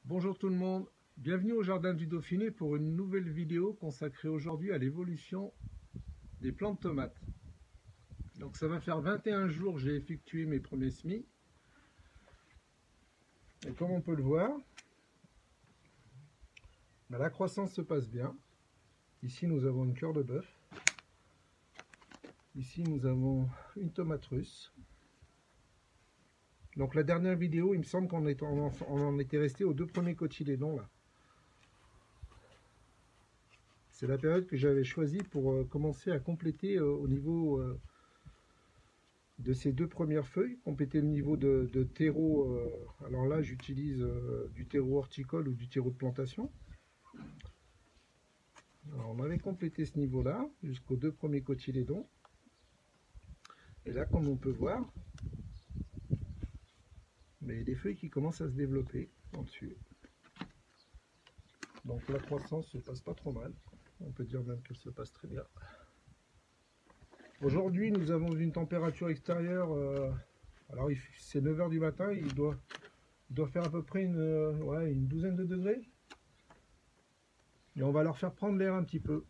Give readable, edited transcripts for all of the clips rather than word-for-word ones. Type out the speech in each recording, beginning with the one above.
Bonjour tout le monde, bienvenue au Jardin du Dauphiné pour une nouvelle vidéo consacrée aujourd'hui à l'évolution des plants de tomates. Donc ça va faire 21 jours que j'ai effectué mes premiers semis. Et comme on peut le voir, la croissance se passe bien. Ici nous avons une cœur de bœuf. Ici nous avons une tomate russe. Donc la dernière vidéo, il me semble qu'on en était resté aux deux premiers cotylédons là. C'est la période que j'avais choisie pour commencer à compléter au niveau de ces deux premières feuilles, compléter le niveau de terreau. Alors là, j'utilise du terreau horticole ou du terreau de plantation. Alors on avait complété ce niveau-là jusqu'aux deux premiers cotylédons. Et là, comme on peut voir, mais il y a des feuilles qui commencent à se développer en dessus. Donc la croissance se passe pas trop mal. On peut dire même qu'elle se passe très bien. Aujourd'hui, nous avons une température extérieure. Alors c'est 9 h du matin. Il doit faire à peu près une douzaine de degrés. Et on va leur faire prendre l'air un petit peu.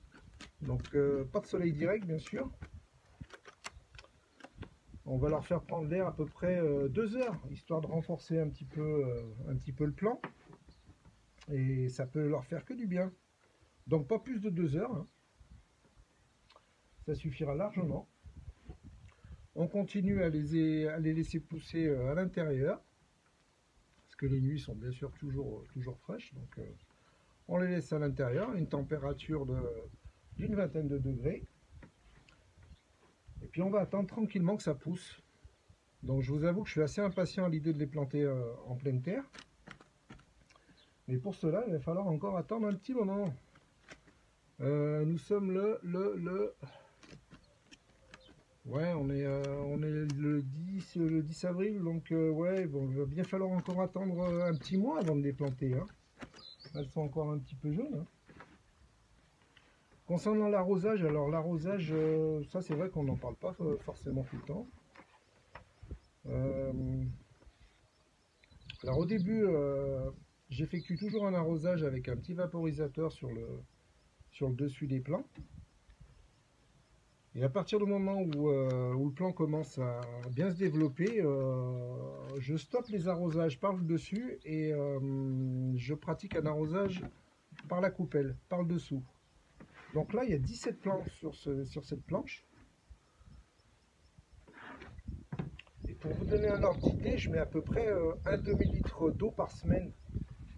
Donc pas de soleil direct, bien sûr. On va leur faire prendre l'air à peu près 2 heures, histoire de renforcer un petit peu le plant. Et ça peut leur faire que du bien. Donc pas plus de 2 heures. Hein. Ça suffira largement. On continue à les laisser pousser à l'intérieur. Parce que les nuits sont bien sûr toujours fraîches. Donc on les laisse à l'intérieur, à une température d'une vingtaine de degrés. Et puis on va attendre tranquillement que ça pousse. Donc je vous avoue que je suis assez impatient à l'idée de les planter en pleine terre. Mais pour cela, il va falloir encore attendre un petit moment. Nous sommes ouais, on est le 10 avril, donc ouais, bon, il va bien falloir encore attendre un petit mois avant de les planter. Hein. Elles sont encore un petit peu jaunes. Hein. Concernant l'arrosage, alors l'arrosage, ça c'est vrai qu'on n'en parle pas forcément tout le temps. Alors au début, j'effectue toujours un arrosage avec un petit vaporisateur sur le dessus des plants. Et à partir du moment où le plant commence à bien se développer, je stoppe les arrosages par le dessus et je pratique un arrosage par la coupelle, par le dessous. Donc là, il y a 17 plants sur cette planche. Et pour vous donner un ordre d'idée, je mets à peu près un demi-litre d'eau par semaine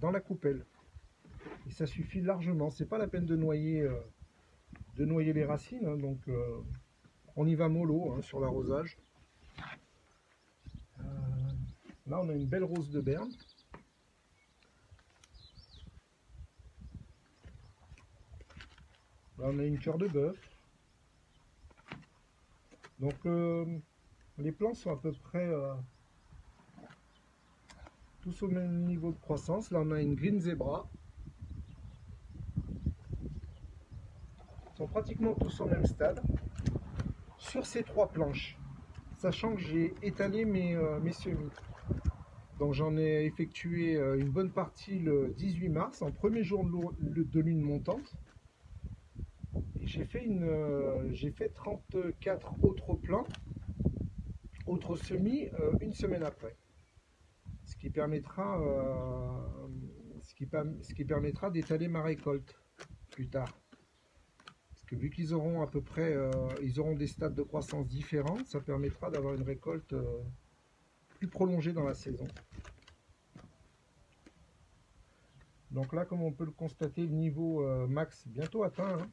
dans la coupelle. Et ça suffit largement. C'est pas la peine de noyer les racines. Hein, donc on y va mollo hein, sur l'arrosage. Là, on a une belle rose de Berne. Là, on a une cœur de bœuf. Donc, les plants sont à peu près tous au même niveau de croissance. Là, on a une Green Zebra. Ils sont pratiquement tous au même stade. Sur ces trois planches, sachant que j'ai étalé mes semis. Donc, j'en ai effectué une bonne partie le 18 mars, en premier jour de lune montante. J'ai fait 34 autres plants, autres semis, une semaine après. Ce qui permettra d'étaler ma récolte plus tard. Parce que vu qu'ils auront à peu près, ils auront des stades de croissance différents, ça permettra d'avoir une récolte plus prolongée dans la saison. Donc là, comme on peut le constater, le niveau max bientôt atteint. Hein.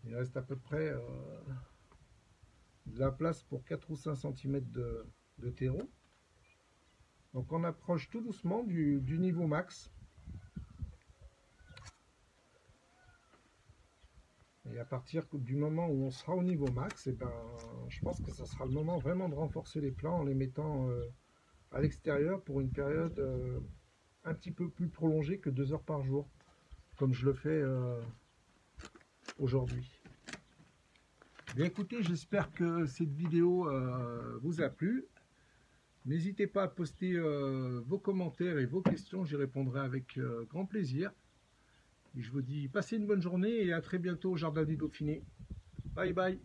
Il reste à peu près de la place pour 4 ou 5 cm de terreau. Donc on approche tout doucement du niveau max. Et à partir du moment où on sera au niveau max, et ben, je pense que ça sera le moment vraiment de renforcer les plants en les mettant à l'extérieur pour une période un petit peu plus prolongée que 2 heures par jour, comme je le fais aujourd'hui. Bien écoutez, j'espère que cette vidéo vous a plu. N'hésitez pas à poster vos commentaires et vos questions, j'y répondrai avec grand plaisir. Et je vous dis passez une bonne journée et à très bientôt au Jardin du Dauphiné. Bye bye.